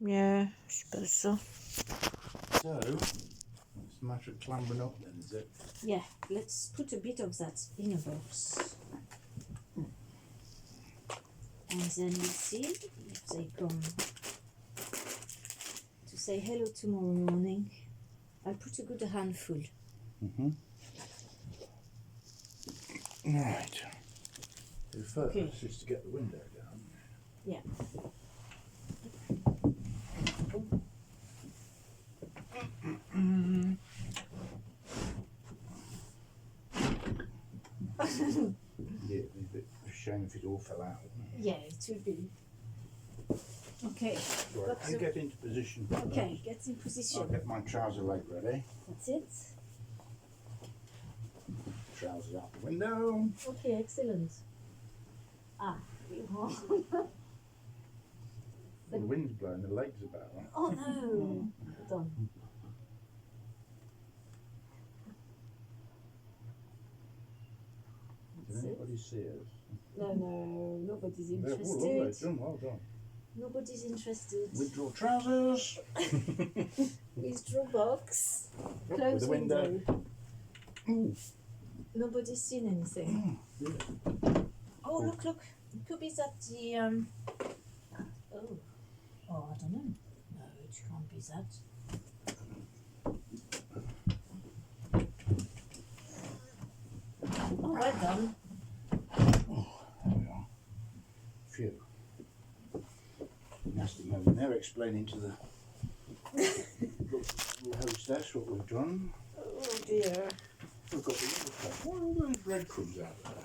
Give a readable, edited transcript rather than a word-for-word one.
Yeah, I suppose so. So, it's a matter of clambering up then, is it? Yeah, let's put a bit of that in a box. And then we'll see if they come to say hello tomorrow morning. I'll put a good handful. Mm-hmm. Right. The first is to get the window down. Yeah. Yeah, it'd be a bit of a shame if it all fell out, wouldn't it? Yeah, it will be. Okay. Right, I get into position. Okay, get in I'll position. get my trouser leg ready. That's it. Trousers out the window. Okay, excellent. Ah, we want. The wind's blowing the legs about. Oh no! Hold on. Did anybody see us? No, nobody's Oh, lovely. interested. Done, well done. Nobody's interested. Withdraw trousers. Withdraw box. With Close the window. Ooh. Nobody's seen anything. Yeah. Oh, look. It could be that the Oh, I don't know. No, it can't be that. Oh, well done. Oh, there we are. Phew. Nasty moment there, explaining to the hostess what we've done. Oh dear. We've got the what are all those breadcrumbs out there?